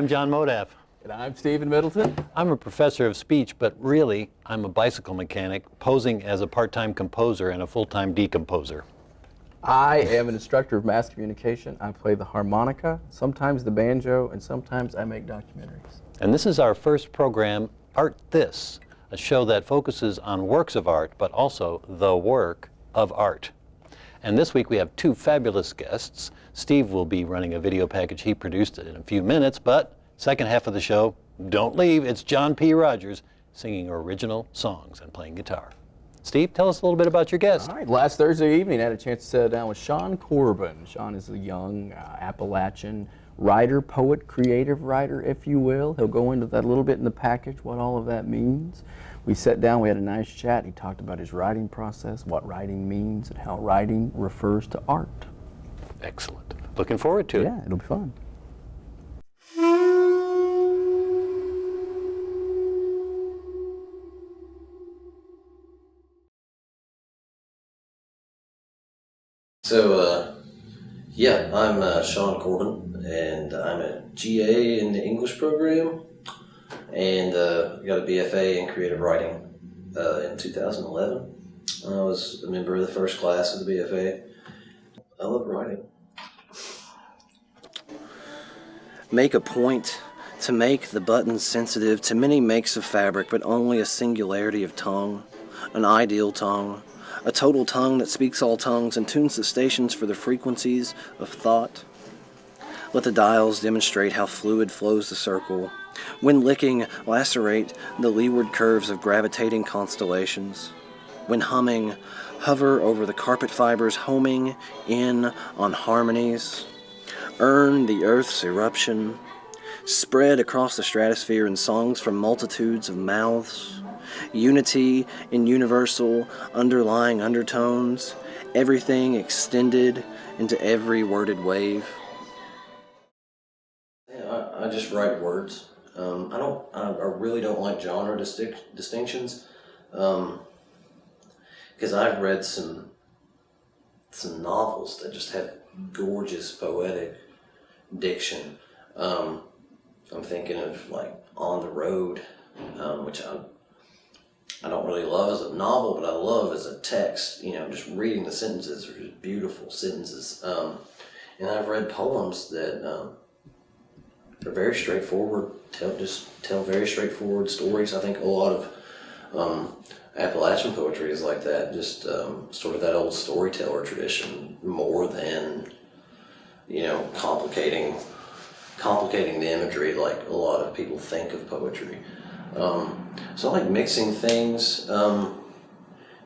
I'm John Modaf. And I'm Stephen Middleton. I'm a professor of speech, but really, I'm a bicycle mechanic posing as a part-time composer and a full-time decomposer. I am an instructor of mass communication. I play the harmonica, sometimes the banjo, and sometimes I make documentaries. And this is our first program, Art This, a show that focuses on works of art, but also the work of art. And this week we have two fabulous guests. Steve will be running a video package he produced in a few minutes, but second half of the show, don't leave, it's John P. Rogers singing original songs and playing guitar. Steve, tell us a little bit about your guest. All right, last Thursday evening I had a chance to sit down with Sean Corbin. Sean is a young Appalachian writer, poet, creative writer, if you will. He'll go into that a little bit in the package, what all of that means. We sat down, we had a nice chat. He talked about his writing process, what writing means, and how writing refers to art. Excellent. Looking forward to it. Yeah, it'll be fun. So, yeah, I'm Sean Corbin, and I'm a GA in the English program, and got a BFA in creative writing in 2011. I was a member of the first class of the BFA. I love writing. Make a point to make the buttons sensitive to many makes of fabric, but only a singularity of tongue, an ideal tongue, a total tongue that speaks all tongues and tunes the stations for the frequencies of thought. Let the dials demonstrate how fluid flows the circle. When licking, lacerate the leeward curves of gravitating constellations. When humming, hover over the carpet fibers, homing in on harmonies. Earn the earth's eruption. Spread across the stratosphere in songs from multitudes of mouths. Unity in universal underlying undertones, everything extended into every worded wave. Yeah, I just write words. I really don't like genre distinctions, because I've read some novels that just have gorgeous poetic diction. I'm thinking of like On the Road, which I don't really love as a novel, but I love as a text. You know, just reading the sentences are just beautiful sentences. And I've read poems that are very straightforward, tell very straightforward stories. I think a lot of Appalachian poetry is like that, just sort of that old storyteller tradition, more than, you know, complicating the imagery like a lot of people think of poetry. So I like mixing things. You know,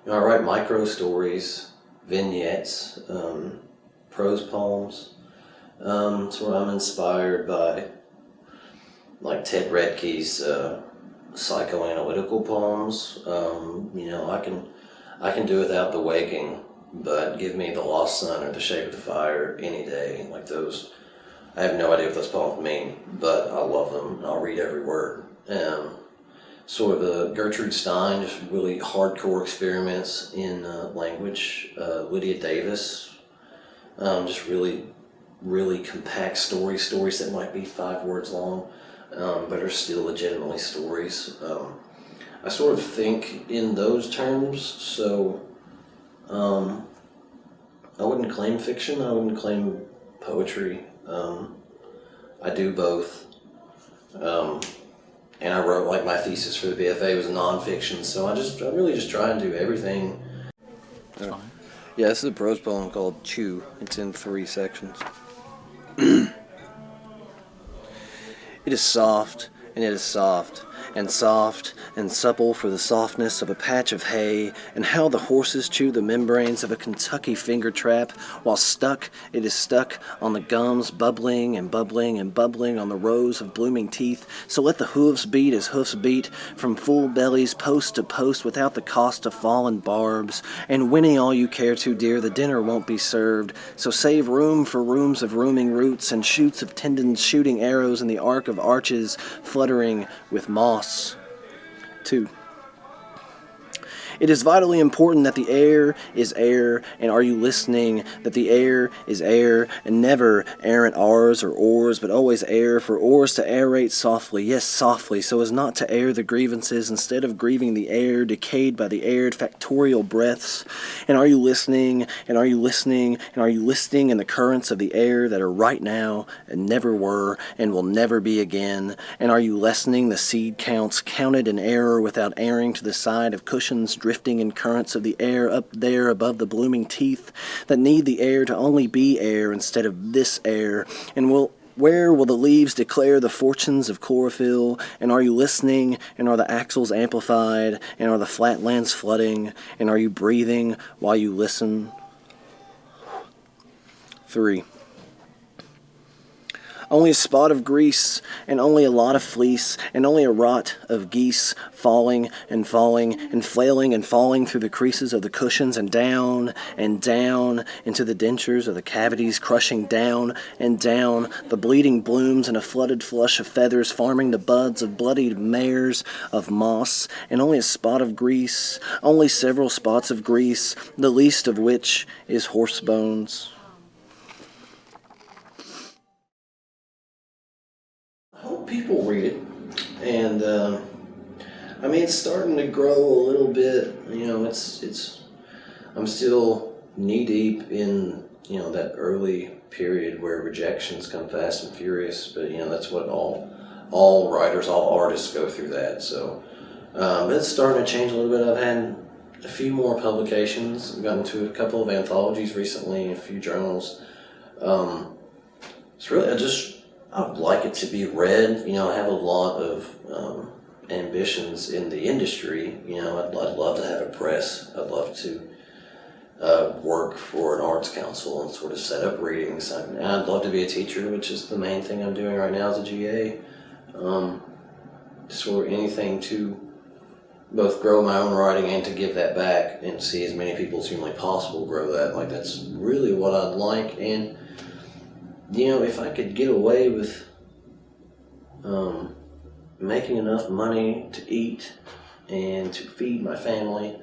I write micro stories, vignettes, prose poems. So I'm inspired by like Ted Redke's psychoanalytical poems. You know, I can do without the waking, but give me The Lost Sun or The Shape of the Fire any day. Like those, I have no idea what those poems mean, but I love them and I'll read every word. Sort of Gertrude Stein, just really hardcore experiments in language. Lydia Davis, just really, really compact stories that might be 5 words long, but are still legitimately stories. I sort of think in those terms, so I wouldn't claim fiction, I wouldn't claim poetry. I do both. And I wrote, like, my thesis for the BFA was nonfiction, so I really just try and do everything. That's fine. Yeah, this is a prose poem called Chew. It's in 3 sections. It is soft, and it is soft and supple for the softness of a patch of hay, and how the horses chew the membranes of a Kentucky finger trap, while stuck, it is stuck on the gums, bubbling and bubbling and bubbling on the rows of blooming teeth. So let the hooves beat as hoofs beat, from full bellies post to post, without the cost of fallen barbs. And winning all you care to, dear, the dinner won't be served, so save room for rooms of rooming roots, and shoots of tendons shooting arrows in the arc of arches, fluttering with moss. 2. It is vitally important that the air is air, and are you listening? That the air is air, and never errant R's or oars, but always air, for oars to aerate softly, yes, softly, so as not to air the grievances, instead of grieving the air, decayed by the aired factorial breaths. And are you listening? And are you listening? And are you listening in the currents of the air that are right now, and never were, and will never be again? And are you lessening the seed counts, counted in error without erring to the side of cushions drifting in currents of the air up there above the blooming teeth that need the air to only be air instead of this air? And where will the leaves declare the fortunes of chlorophyll? And are you listening? And are the axles amplified? And are the flatlands flooding? And are you breathing while you listen? 3. Only a spot of grease, and only a lot of fleece, and only a rot of geese falling and falling and flailing and falling through the creases of the cushions and down into the dentures of the cavities, crushing down and down the bleeding blooms in a flooded flush of feathers, farming the buds of bloodied mares of moss, and only a spot of grease, only several spots of grease, the least of which is horse bones. I hope people read it, and I mean, it's starting to grow a little bit. You know, I'm still knee deep in, you know, that early period where rejections come fast and furious. But you know, that's what all writers, all artists go through that. So it's starting to change a little bit. I've had a few more publications. I've gotten to a couple of anthologies recently, a few journals. It's really I would like it to be read. You know, I have a lot of ambitions in the industry. You know, I'd love to have a press. I'd love to work for an arts council and sort of set up readings. I'd love to be a teacher, which is the main thing I'm doing right now as a GA. Sort of anything to both grow my own writing and to give that back and see as many people as humanly possible grow that. Like, that's really what I'd like. And you know, if I could get away with making enough money to eat and to feed my family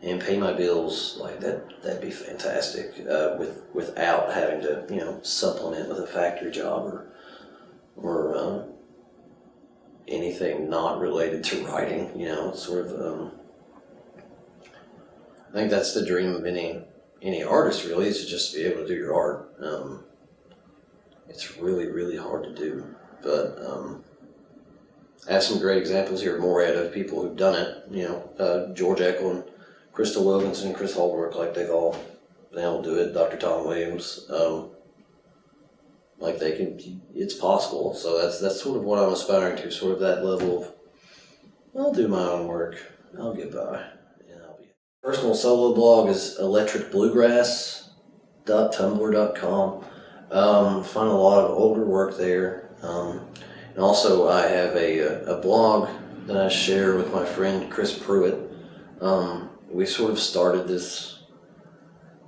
and pay my bills, like that'd be fantastic. Without having to, you know, supplement with a factory job or anything not related to writing. You know, sort of. I think that's the dream of any artist, really, is to just be able to do your art. It's really, really hard to do, but I have some great examples here at Morehead of people who've done it. You know, George Eckel and Crystal Wilkinson, Chris Holbrook, like they've all been able to do it. Dr. Tom Williams, like they can. It's possible. So that's sort of what I'm aspiring to. Sort of that level of, I'll do my own work. I'll get by. And I'll be. Personal solo blog is electricbluegrass.tumblr.com. Find a lot of older work there. And also I have a blog that I share with my friend Chris Pruitt. We sort of started this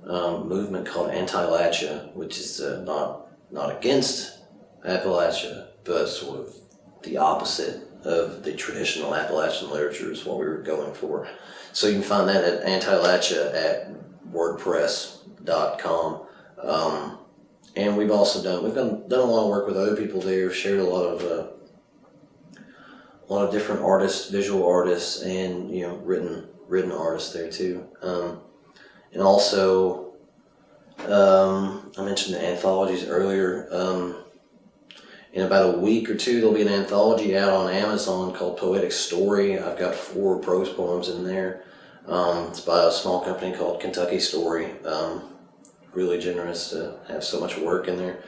movement called Anti-Latcha, which is not against Appalachia, but sort of the opposite of the traditional Appalachian literature is what we were going for. So you can find that at Anti-Latcha at wordpress.com. And we've also done a lot of work with other people there. Shared a lot of different artists, visual artists, and you know written artists there too. And also, I mentioned the anthologies earlier. In about a week or two, there'll be an anthology out on Amazon called Poetic Story. I've got 4 prose poems in there. It's by a small company called Kentucky Story. Really generous to have so much work in there.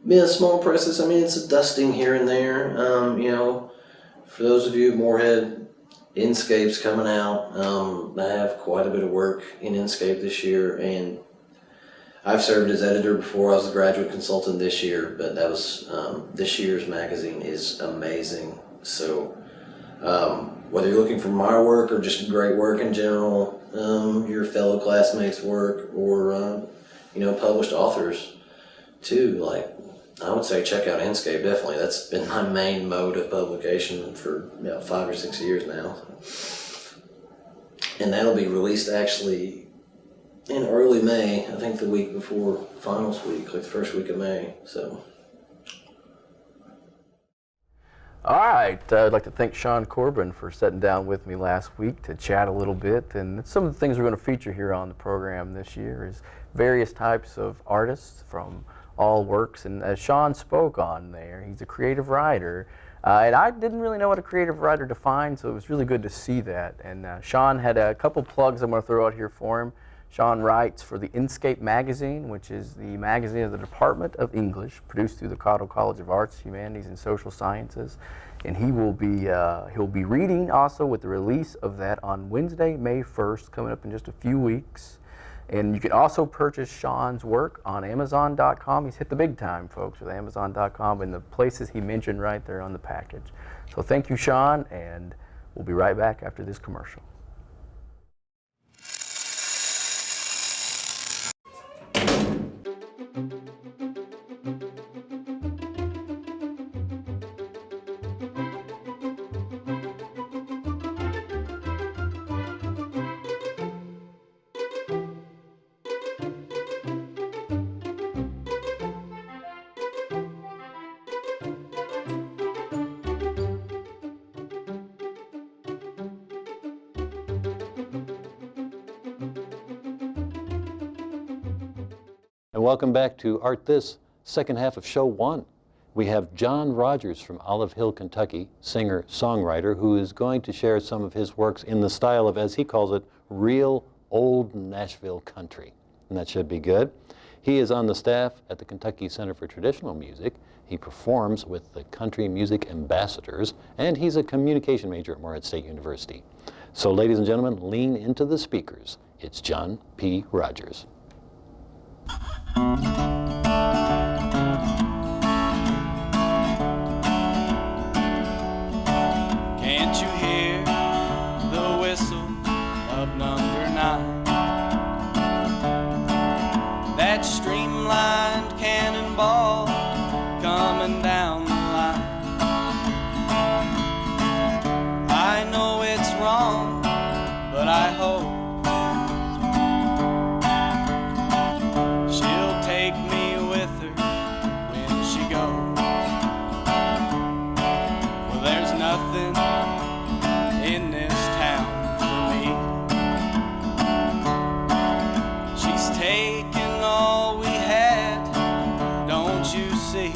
Yeah, small presses. I mean, it's a dusting here and there. You know, for those of you at Morehead, Inkscape's coming out. I have quite a bit of work in Inkscape this year, and I've served as editor before. I was a graduate consultant this year, but that was this year's magazine is amazing. So whether you're looking for my work or just great work in general, your fellow classmates' work, or you know, published authors too, like I would say check out Enscape, definitely. That's been my main mode of publication for about 5 or 6 years now. And that'll be released actually in early May, I think the week before finals week, like the first week of May. So. All right, I'd like to thank Sean Corbin for sitting down with me last week to chat a little bit. And some of the things we're going to feature here on the program this year is various types of artists from all works. And as Sean spoke on there, he's a creative writer. And I didn't really know what a creative writer defined, so it was really good to see that. And Sean had a couple plugs I'm going to throw out here for him. Sean writes for the Enscape magazine, which is the magazine of the Department of English, produced through the Cottle College of Arts, Humanities, and Social Sciences. And he'll be reading also with the release of that on Wednesday, May 1st, coming up in just a few weeks. And you can also purchase Sean's work on Amazon.com. He's hit the big time, folks, with Amazon.com and the places he mentioned right there on the package. So thank you, Sean, and we'll be right back after this commercial. And welcome back to Art This, second half of show 1. We have John Rogers from Olive Hill, Kentucky, singer-songwriter, who is going to share some of his works in the style of, as he calls it, real old Nashville country. And that should be good. He is on the staff at the Kentucky Center for Traditional Music. He performs with the Country Music Ambassadors, and he's a communication major at Morehead State University. So, ladies and gentlemen, lean into the speakers. It's John P. Rogers. Can't you hear the whistle of number 9? That streamlined cannonball coming down the line. I know it's wrong, but I hope she'll take me with her when she goes. Well, there's nothing in this town for me. She's taken all we had, don't you see?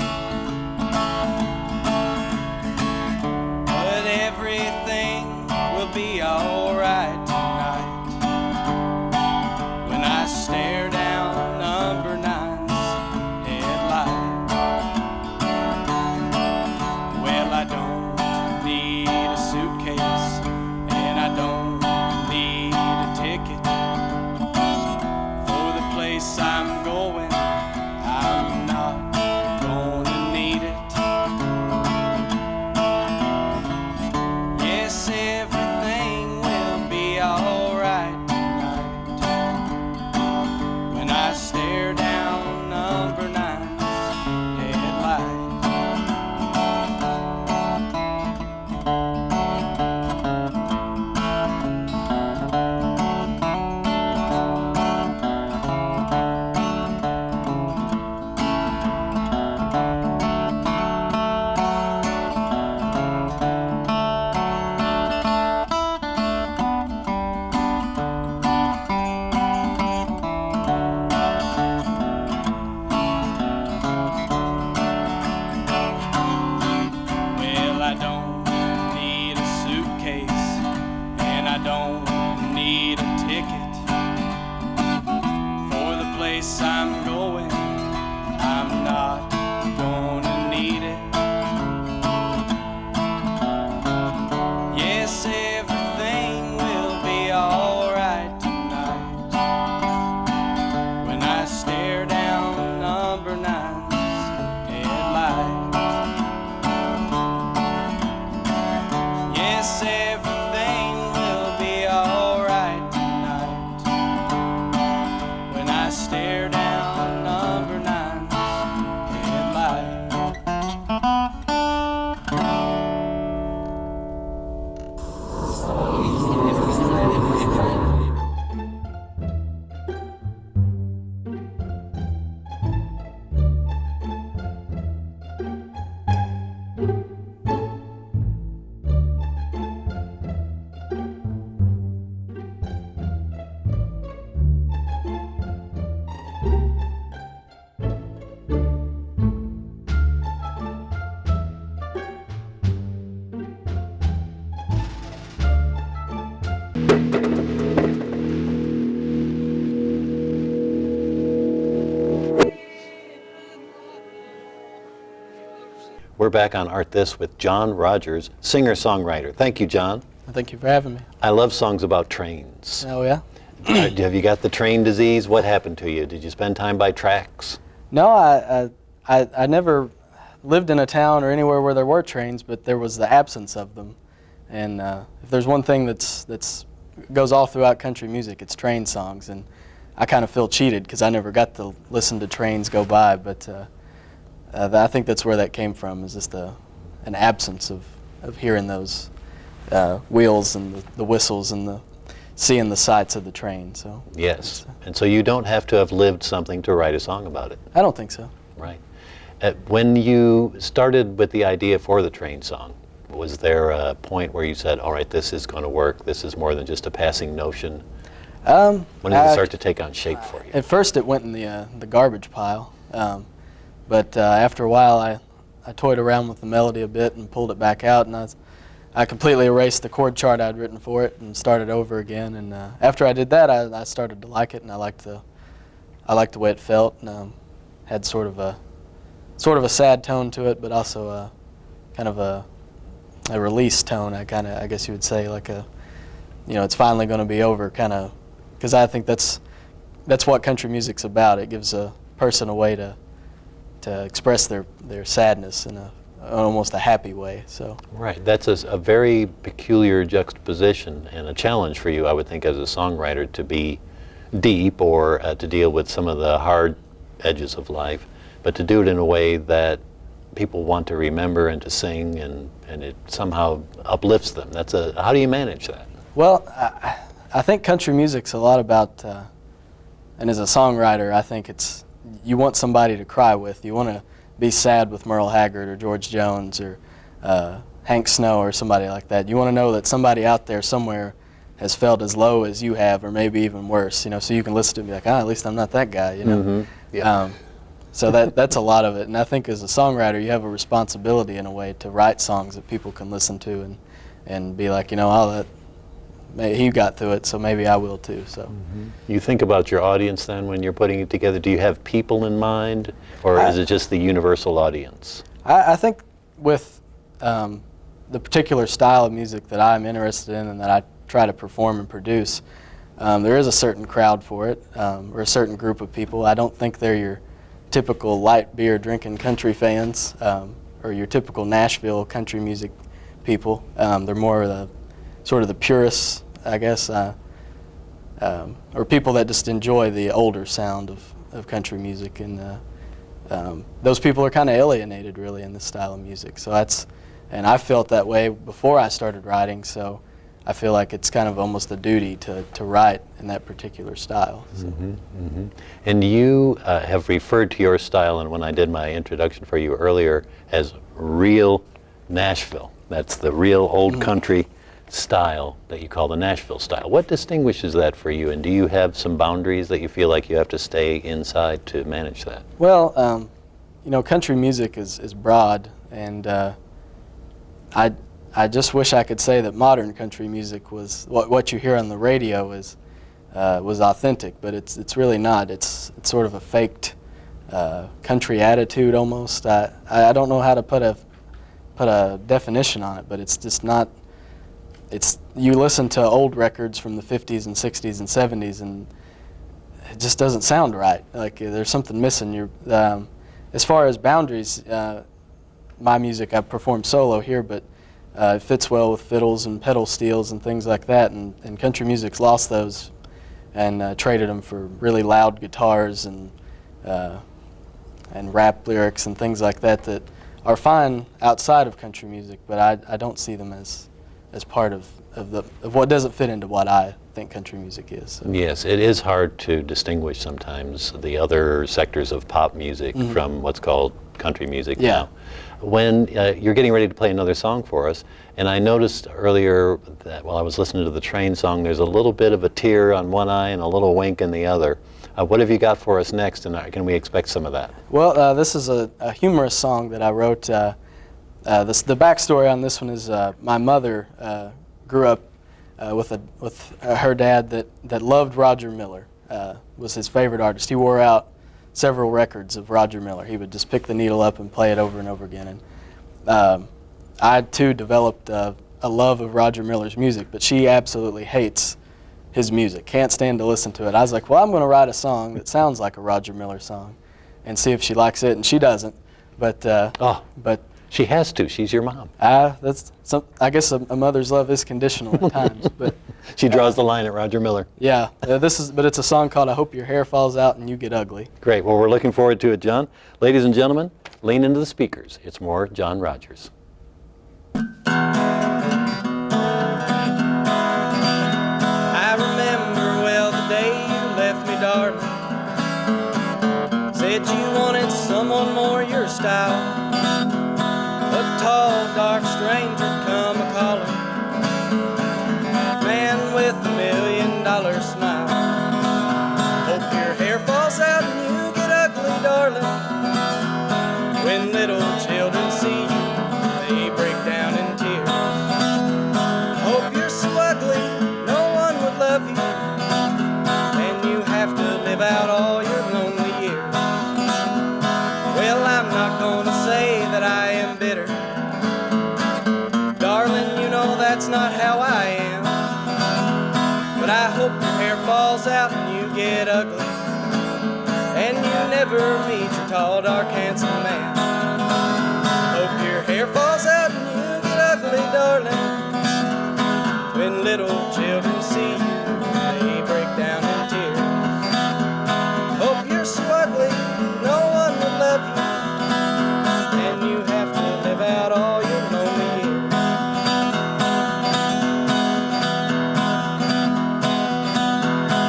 But everything will be alright tonight when I stare down number 9's headlight. Well, I don't need a suitcase and I don't need a ticket for the place I'm going. I'm not gonna need it. Yes, everything will be alright tonight when I stare down number 9's headlight. We're back on Art This with John Rogers, singer-songwriter. Thank you, John. Thank you for having me. I love songs about trains. Oh, yeah? Have you got the train disease? What happened to you? Did you spend time by tracks? No, I never lived in a town or anywhere where there were trains, but there was the absence of them. And if there's one thing that's goes all throughout country music, it's train songs. And I kind of feel cheated because I never got to listen to trains go by, but I think that's where that came from, is just an absence of hearing those wheels and the whistles and seeing the sights of the train. So Yes, and so you don't have to have lived something to write a song about it. I don't think so. Right. When you started with the idea for the train song, was there a point where you said, all right, this is going to work, this is more than just a passing notion? When did it start to take on shape for you? At first it went in the garbage pile, but after a while I toyed around with the melody a bit and pulled it back out, and I completely erased the chord chart I'd written for it and started over again. And after I did that, I started to like it, and I liked the way it felt, and had sort of a sad tone to it, but also kind of a release tone. I guess you would say, like it's finally going to be over, kind of, because I think that's what country music's about. It gives a person a way to express their sadness in almost a happy way. So Right, that's a very peculiar juxtaposition and a challenge for you, I would think, as a songwriter, to be deep or to deal with some of the hard edges of life, but to do it in a way that people want to remember and to sing, and it somehow uplifts them. How do you manage that? Well, I think country music's a lot about, and as a songwriter, I think you want somebody to cry with. You want to be sad with Merle Haggard or George Jones or Hank Snow or somebody like that. You want to know that somebody out there somewhere has felt as low as you have, or maybe even worse, so you can listen to it and be like, at least I'm not that guy, Mm-hmm. Yeah. So that's a lot of it. And I think as a songwriter, you have a responsibility in a way to write songs that people can listen to and be like, he got through it, so maybe I will too. So You think about your audience then when you're putting it together. Do you have people in mind, or is it just the universal audience? I think with the particular style of music that I'm interested in and that I try to perform and produce, there is a certain crowd for it, or a certain group of people. I don't think they're your typical light beer drinking country fans, or your typical Nashville country music people. They're more the sort of the purists, I guess, or people that just enjoy the older sound of country music, and those people are kind of alienated really in this style of music. So and I felt that way before I started writing, so I feel like it's kind of almost a duty to write in that particular style. So. And you have referred to your style, and when I did my introduction for you earlier, as real Nashville. That's the real old country style that you call the Nashville style. What distinguishes that for you, and do you have some boundaries that you feel like you have to stay inside to manage that? Well, country music is broad, and I just wish I could say that modern country music was what you hear on the radio was authentic, but it's really not. It's sort of a faked country attitude almost. I don't know how to put a definition on it, but it's just not. You listen to old records from the 50s and 60s and 70s, and it just doesn't sound right. Like there's something missing. As far as boundaries, my music, I perform solo here, but it fits well with fiddles and pedal steels and things like that. And country music's lost those and traded them for really loud guitars and rap lyrics and things like that are fine outside of country music, but I don't see them as part of what doesn't fit into what I think country music is. So. Yes, it is hard to distinguish sometimes the other sectors of pop music from what's called country music now. When you're getting ready to play another song for us, and I noticed earlier that while I was listening to the train song, there's a little bit of a tear on one eye and a little wink in the other. What have you got for us next, and can we expect some of that? Well, this is a humorous song that I wrote. The backstory on this one is my mother grew up with her dad that loved Roger Miller, was his favorite artist. He wore out several records of Roger Miller. He would just pick the needle up and play it over and over again. And I too developed a love of Roger Miller's music, but she absolutely hates his music, can't stand to listen to it. I was like, well, I'm going to write a song that sounds like a Roger Miller song and see if she likes it, and she doesn't. But She has to. She's your mom. I guess a mother's love is conditional at times. But She draws the line at Roger Miller. yeah, but it's a song called "I Hope Your Hair Falls Out and You Get Ugly." Great. Well, we're looking forward to it, John. Ladies and gentlemen, lean into the speakers. It's more John Rogers. I remember well the day you left me, darling. Said you wanted someone more your style. A tall, dark stranger come a-calling, man with $1 million smile. Hope your hair falls out and you get ugly, darling. When little children see you, they break down in tears. Hope you're so ugly, no one would love you, and you have to live out all your lonely years. Well, I'm not gonna say that I am bitter, darling, you know that's not how I am. But I hope your hair falls out and you get ugly, and you never meet your tall, dark, handsome man. Hope your hair falls out and you get ugly, darling. When little children see you, they break down in tears. Hope you're so ugly, no one will love you, and you have to live out all your lonely years.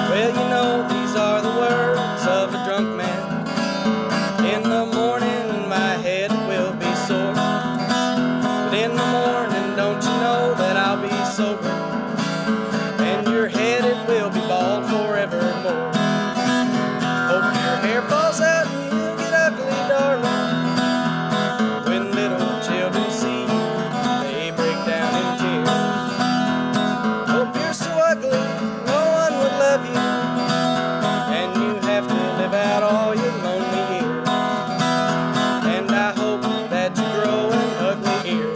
Well, you know these are the words of a drunk man. In the morning my head will be sore, but in the morning don't you know that I'll be sober, and your head it will be bald forevermore. Hope your hair falls out and you get ugly, darling. When little children see you, they break down in tears. Hope you're so ugly, no one would love you, and you have to live out all your lonely years. And I hope that you grow an ugly ear.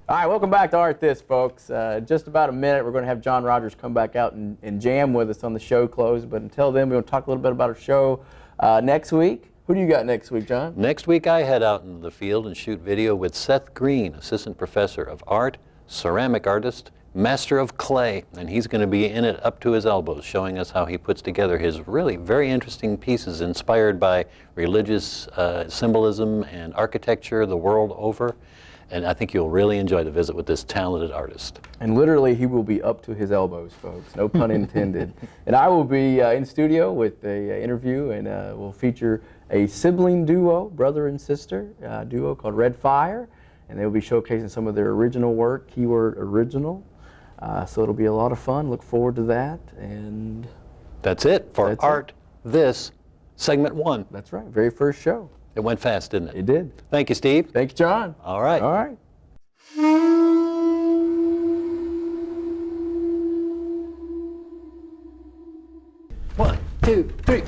All right, welcome back to Art This, folks. Just about a minute, we're going to have John Rogers come back out and jam with us on the show close. But until then, we're going to talk a little bit about our show next week. Who do you got next week, John? Next week, I head out into the field and shoot video with Seth Green, Assistant Professor of Art, ceramic artist, master of clay, and he's going to be in it up to his elbows, showing us how he puts together his really very interesting pieces inspired by religious symbolism and architecture the world over. And I think you'll really enjoy the visit with this talented artist. And literally, he will be up to his elbows, folks. No pun intended. And I will be in studio with an interview, and we'll feature a sibling duo, brother and sister duo called Red Fire. And they'll be showcasing some of their original work, keyword original. So it'll be a lot of fun. Look forward to that. And that's it for Art This, segment 1. That's right, very first show. It went fast, didn't it? It did. Thank you, Steve. Thank you, John. All right. All right. One, two, three.